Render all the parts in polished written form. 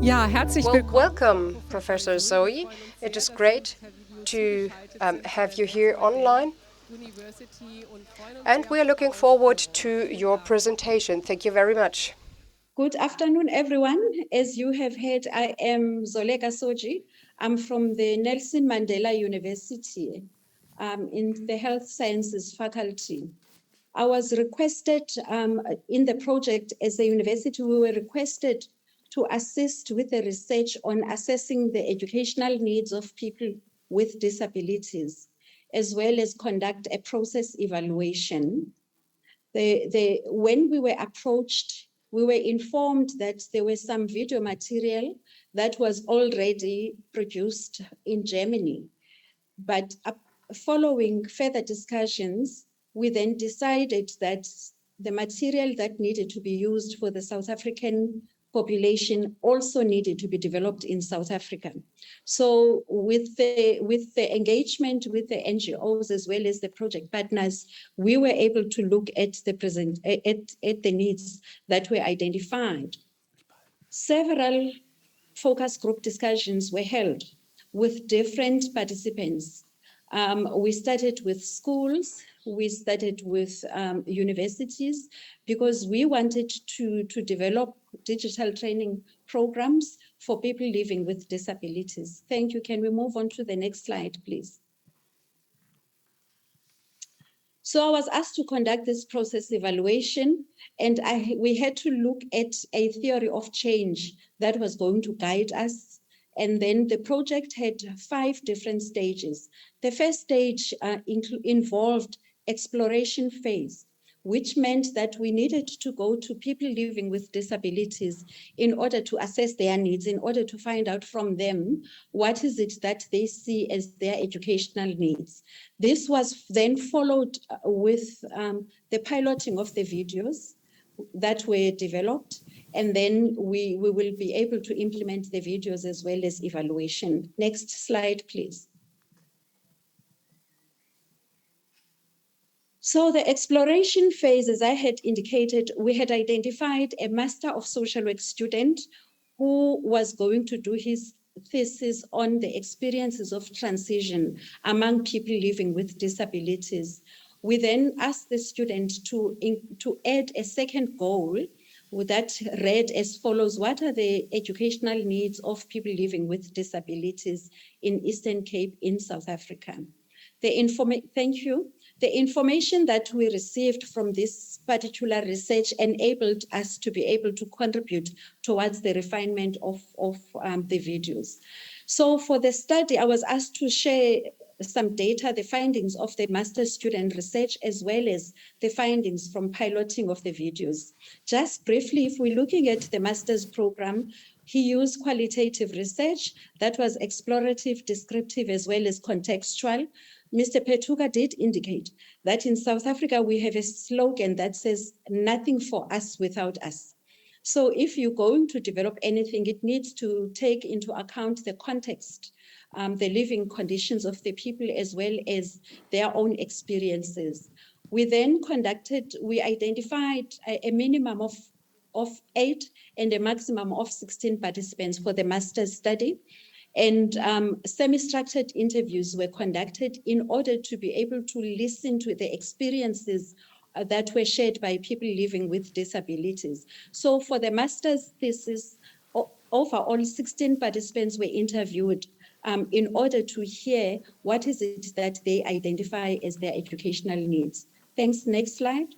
Ja, herzlich Well, willkommen. welcome, Professor Zoe. It is great to have you here online. And we are looking forward to your presentation. Thank you very much. Good afternoon, everyone. As you have heard, I am Zoleka Soji. I'm from the Nelson Mandela University in the Health Sciences faculty. I was requested in the project as a university, we were requested to assist with the research on assessing the educational needs of people with disabilities, as well as conduct a process evaluation. When we were approached, we were informed that there was some video material that was already produced in Germany. But following further discussions, we then decided that the material that needed to be used for the South African population also needed to be developed in South Africa. So with the engagement with the NGOs as well as the project partners, we were able to look at the needs that were identified. Several focus group discussions were held with different participants. We started with schools, we started with universities, because we wanted to develop digital training programs for people living with disabilities. Thank you. Can we move on to the next slide, please? So I was asked to conduct this process evaluation, and we had to look at a theory of change that was going to guide us. And then the project had 5 different stages. The first stage involved exploration phase, which meant that we needed to go to people living with disabilities in order to assess their needs, in order to find out from them what is it that they see as their educational needs. This was then followed with the piloting of the videos that were developed, and then we will be able to implement the videos as well as evaluation. Next slide, please. So the exploration phase, as I had indicated, we had identified a Master of Social Work student who was going to do his thesis on the experiences of transition among people living with disabilities. We then asked the student to add a second goal that read as follows: what are the educational needs of people living with disabilities in Eastern Cape in South Africa? Thank you. The information that we received from this particular research enabled us to be able to contribute towards the refinement of the videos. So for the study, I was asked to share some data, the findings of the master's student research, as well as the findings from piloting of the videos. Just briefly, if we're looking at the master's program, he used qualitative research that was explorative, descriptive, as well as contextual. Mr. Petuka did indicate that in South Africa, we have a slogan that says, "Nothing for us without us." So if you're going to develop anything, it needs to take into account the context, the living conditions of the people, as well as their own experiences. We then we identified a minimum of 8 and a maximum of 16 participants for the master's study. And semi-structured interviews were conducted in order to be able to listen to the experiences that were shared by people living with disabilities. So for the master's thesis, overall 16 participants were interviewed in order to hear what is it that they identify as their educational needs. Thanks. Next slide.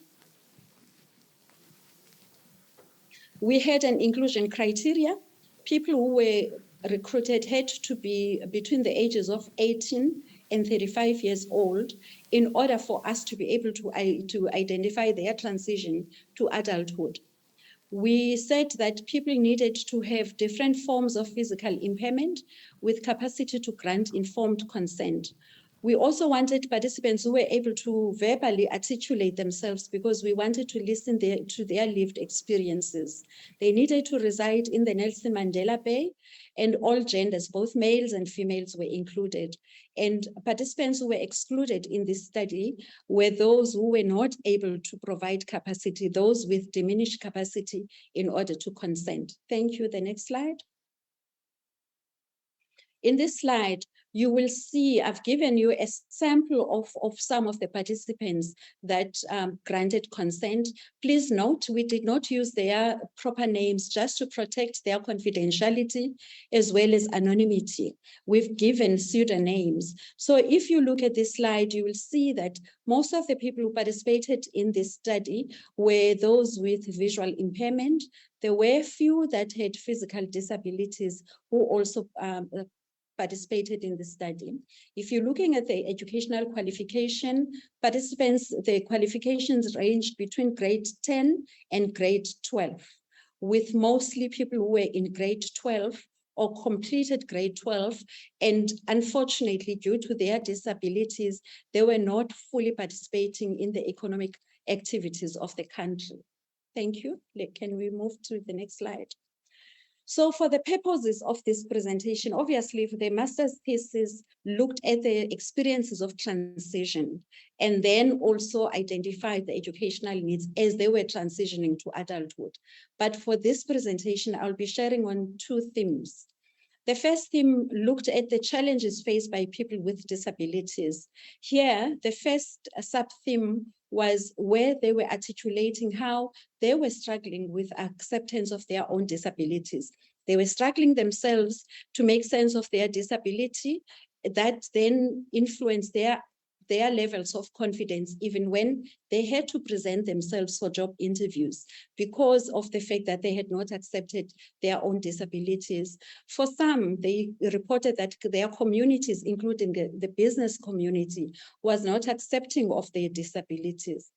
We had an inclusion criteria. People who were recruited had to be between the ages of 18 and 35 years old in order for us to be able to identify their transition to adulthood. We said that people needed to have different forms of physical impairment with capacity to grant informed consent. We also wanted participants who were able to verbally articulate themselves, because we wanted to listen to their lived experiences. They needed to reside in the Nelson Mandela Bay, and all genders, both males and females, were included. And participants who were excluded in this study were those who were not able to provide capacity, those with diminished capacity in order to consent. Thank you. The next slide. In this slide, you will see I've given you a sample of some of the participants that granted consent. Please note, we did not use their proper names just to protect their confidentiality as well as anonymity. We've given pseudonyms. So if you look at this slide, you will see that most of the people who participated in this study were those with visual impairment. There were few that had physical disabilities who also participated in the study. If you're looking at the educational qualification, participants, the qualifications ranged between grade 10 and grade 12, with mostly people who were in grade 12 or completed grade 12. And unfortunately, due to their disabilities, they were not fully participating in the economic activities of the country. Thank you. Can we move to the next slide? So for the purposes of this presentation, obviously the master's thesis looked at the experiences of transition and then also identified the educational needs as they were transitioning to adulthood. But for this presentation, I'll be sharing on two themes. The first theme looked at the challenges faced by people with disabilities. Here, the first sub-theme was where they were articulating how they were struggling with acceptance of their own disabilities. They were struggling themselves to make sense of their disability that then influenced their levels of confidence, even when they had to present themselves for job interviews because of the fact that they had not accepted their own disabilities. For some, they reported that their communities, including the business community, was not accepting of their disabilities.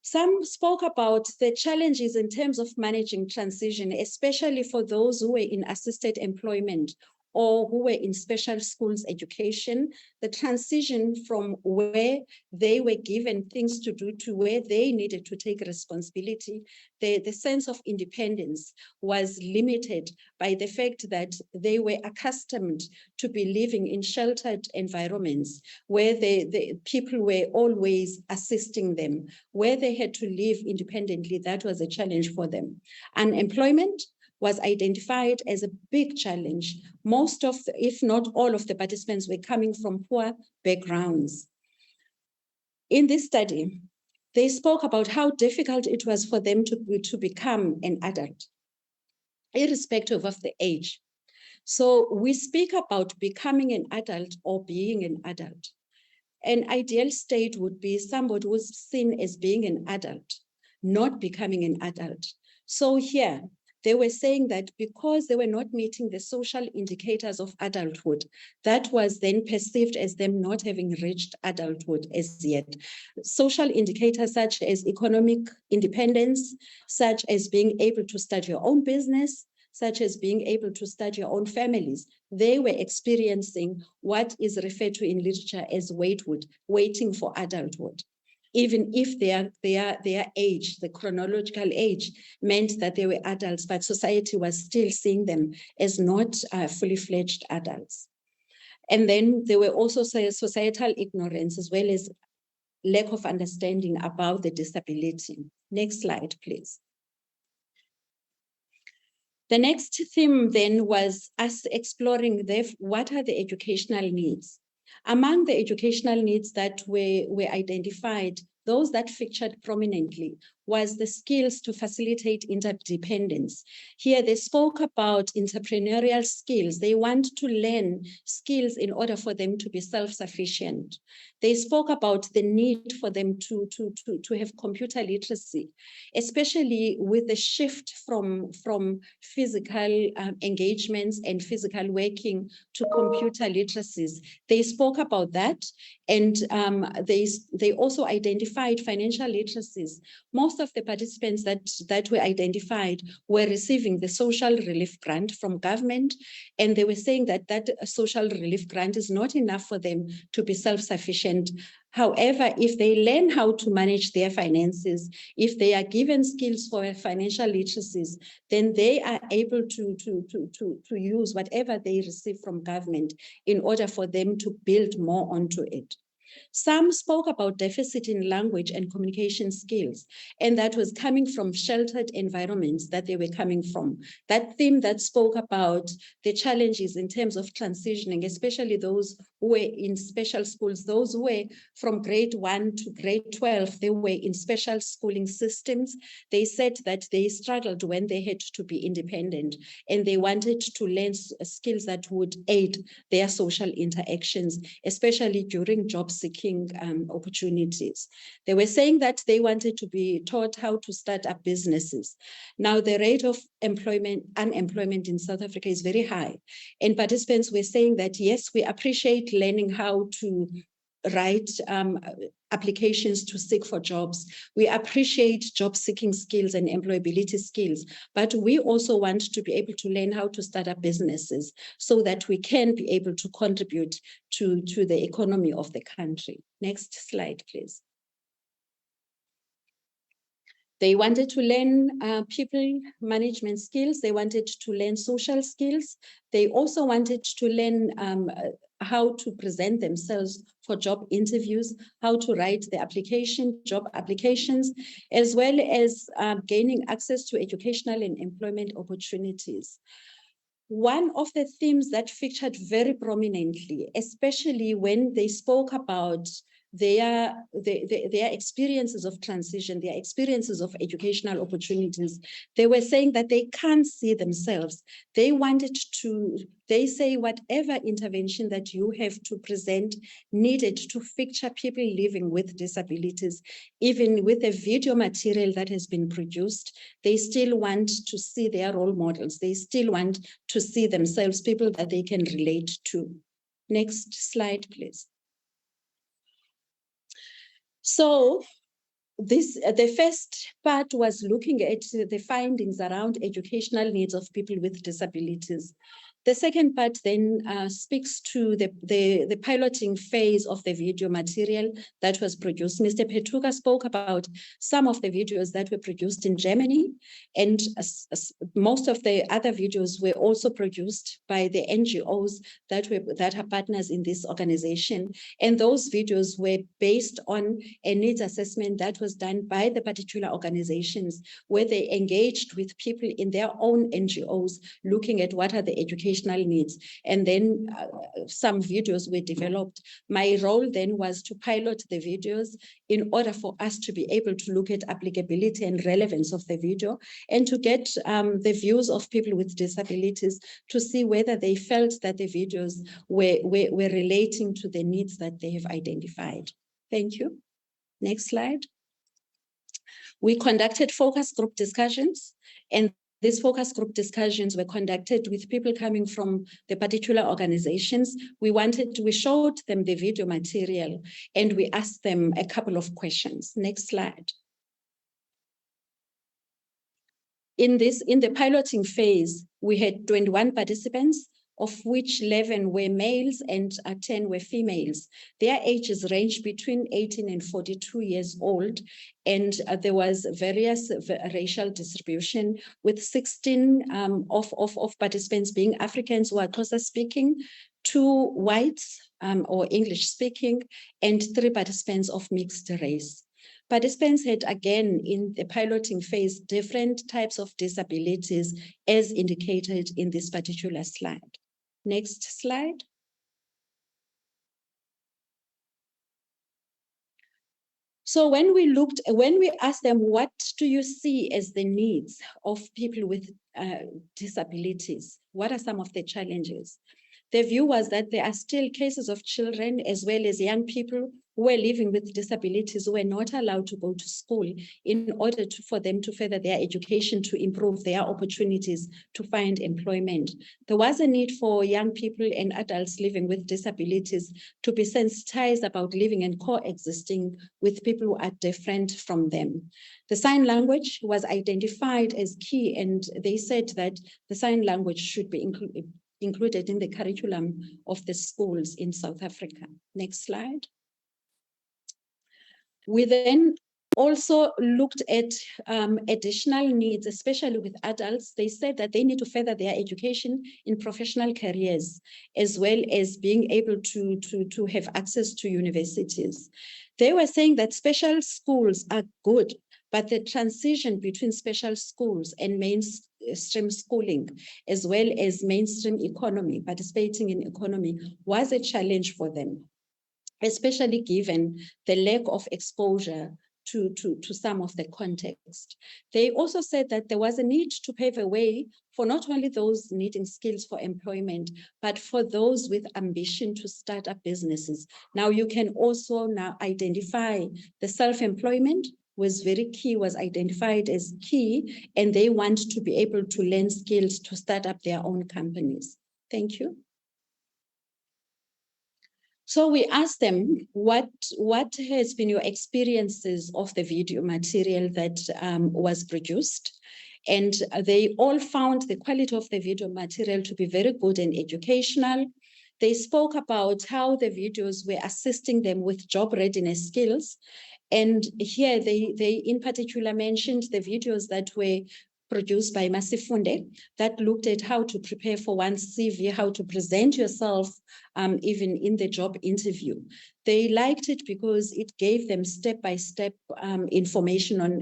Some spoke about the challenges in terms of managing transition, especially for those who were in assisted employment or who were in special schools education, the transition from where they were given things to do to where they needed to take responsibility. The sense of independence was limited by the fact that they were accustomed to be living in sheltered environments where the people were always assisting them, where they had to live independently. That was a challenge for them. Unemployment was identified as a big challenge. Most of, if not all of the participants were coming from poor backgrounds. In this study, they spoke about how difficult it was for them to become an adult, irrespective of the age. So we speak about becoming an adult or being an adult. An ideal state would be somebody who's seen as being an adult, not becoming an adult. So here, they were saying that because they were not meeting the social indicators of adulthood, that was then perceived as them not having reached adulthood as yet. Social indicators such as economic independence, such as being able to start your own business, such as being able to start your own families, they were experiencing what is referred to in literature as waithood, waiting for adulthood. Even if their age, the chronological age, meant that they were adults, but society was still seeing them as not fully fledged adults. And then there were also societal ignorance as well as lack of understanding about the disability. Next slide, please. The next theme then was us exploring what are the educational needs. Among the educational needs that were identified, those that featured prominently was the skills to facilitate interdependence. Here they spoke about entrepreneurial skills. They want to learn skills in order for them to be self-sufficient. They spoke about the need for them to have computer literacy, especially with the shift from physical engagements and physical working to computer literacies. They spoke about that, and they also identified financial literacies. Most of the participants that were identified were receiving the social relief grant from government, and they were saying that that social relief grant is not enough for them to be self-sufficient. However, if they learn how to manage their finances, if they are given skills for financial literacies, then they are able to use whatever they receive from government in order for them to build more onto it. Some spoke about deficit in language and communication skills, and that was coming from sheltered environments that they were coming from. That theme that spoke about the challenges in terms of transitioning, especially those who were in special schools, those who were from grade 1 to grade 12, they were in special schooling systems. They said that they struggled when they had to be independent, and they wanted to learn skills that would aid their social interactions, especially during job seeking opportunities. They were saying that they wanted to be taught how to start up businesses. Now, the rate of unemployment in South Africa is very high. And participants were saying that, yes, we appreciate learning how to write applications to seek for jobs. We appreciate job seeking skills and employability skills, but we also want to be able to learn how to start up businesses so that we can be able to contribute to the economy of the country. Next slide, please. They wanted to learn people management skills. They wanted to learn social skills. They also wanted to learn how to present themselves for job interviews, how to write the job applications, as well as gaining access to educational and employment opportunities. One of the themes that featured very prominently, especially when they spoke about their experiences of transition, their experiences of educational opportunities, they were saying that they can't see themselves. They say whatever intervention that you have to present needed to feature people living with disabilities, even with the video material that has been produced, they still want to see their role models. They still want to see themselves, people that they can relate to. Next slide, please. So the first part was looking at the findings around educational needs of people with disabilities. The second part then speaks to the piloting phase of the video material that was produced. Mr. Petuka spoke about some of the videos that were produced in Germany, and most of the other videos were also produced by the NGOs that are partners in this organization. And those videos were based on a needs assessment that was done by the particular organizations, where they engaged with people in their own NGOs, looking at what are the educational needs. And then some videos were developed. My role then was to pilot the videos in order for us to be able to look at applicability and relevance of the video, and to get the views of people with disabilities to see whether they felt that the videos were relating to the needs that they have identified. Thank you. Next slide. We conducted focus group discussions, and these focus group discussions were conducted with people coming from the particular organizations. We showed them the video material, and we asked them a couple of questions. Next slide. In the piloting phase, we had 21 participants, of which 11 were males and 10 were females. Their ages ranged between 18 and 42 years old, and there was various racial distribution, with 16 of participants being Africans who are Xhosa speaking, 2 whites or English speaking, and 3 participants of mixed race. Participants had, again, in the piloting phase, different types of disabilities as indicated in this particular slide. Next slide. So when we asked them, what do you see as the needs of people with disabilities? What are some of the challenges? The view was that there are still cases of children as well as young people who are living with disabilities who are not allowed to go to school in order for them to further their education, to improve their opportunities to find employment. There was a need for young people and adults living with disabilities to be sensitized about living and coexisting with people who are different from them. The sign language was identified as key, and they said that the sign language should be included in the curriculum of the schools in South Africa. Next slide. We then also looked at additional needs, especially with adults. They said that they need to further their education in professional careers, as well as being able to have access to universities. They were saying that special schools are good, but the transition between special schools and mainstream schooling, as well as mainstream economy, participating in economy, was a challenge for them, especially given the lack of exposure to some of the context. They also said that there was a need to pave a way for not only those needing skills for employment, but for those with ambition to start up businesses. Now you can also now identify the self-employment was very key, was identified as key, and they want to be able to learn skills to start up their own companies. Thank you. So we asked them, what has been your experiences of the video material that was produced? And they all found the quality of the video material to be very good and educational. They spoke about how the videos were assisting them with job readiness skills. And here they in particular mentioned the videos that were produced by Masifunde that looked at how to prepare for one's CV, how to present yourself even in the job interview. They liked it because it gave them step-by-step information on,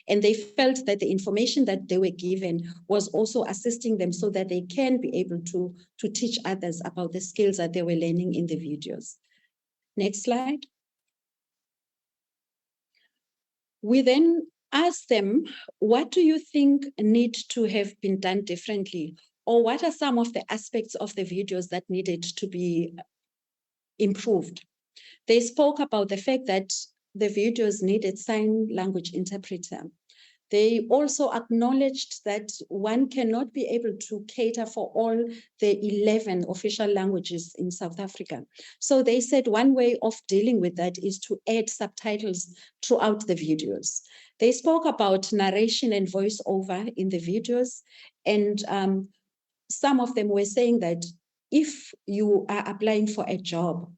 and they felt that the information that they were given was also assisting them so that they can be able to teach others about the skills that they were learning in the videos. Next slide. We then asked them, what do you think need to have been done differently? Or what are some of the aspects of the videos that needed to be improved? They spoke about the fact that the videos needed sign language interpreter. They also acknowledged that one cannot be able to cater for all the 11 official languages in South Africa. So they said one way of dealing with that is to add subtitles throughout the videos. They spoke about narration and voiceover in the videos, and some of them were saying that if you are applying for a job,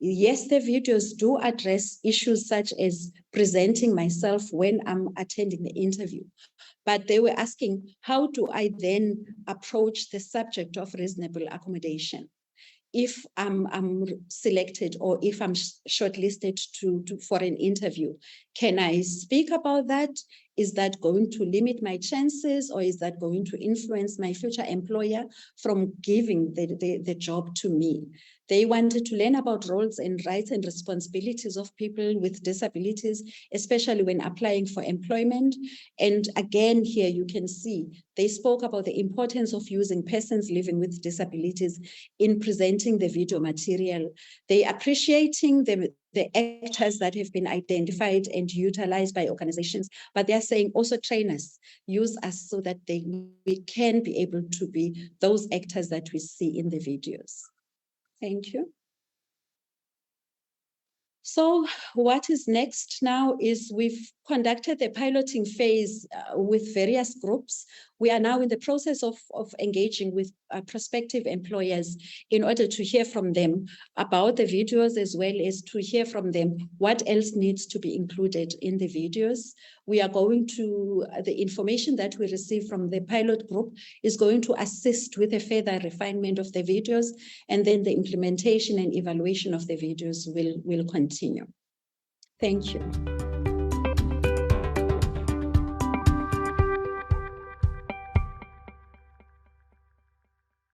yes, the videos do address issues such as presenting myself when I'm attending the interview, but they were asking, how do I then approach the subject of reasonable accommodation? If I'm selected or if I'm shortlisted for an interview, can I speak about that? Is that going to limit my chances, or is that going to influence my future employer from giving the job to me? They wanted to learn about roles and rights and responsibilities of people with disabilities, especially when applying for employment. And again, here you can see they spoke about the importance of using persons living with disabilities in presenting the video material. They appreciating the actors that have been identified and utilized by organizations, but they're saying also train us, use us so that we can be able to be those actors that we see in the videos. Thank you. So what is next now is we've conducted the piloting phase with various groups. We are now in the process of engaging with prospective employers in order to hear from them about the videos, as well as to hear from them what else needs to be included in the videos. We are going to, the information that we receive from the pilot group is going to assist with a further refinement of the videos, and then the implementation and evaluation of the videos will continue. Thank you.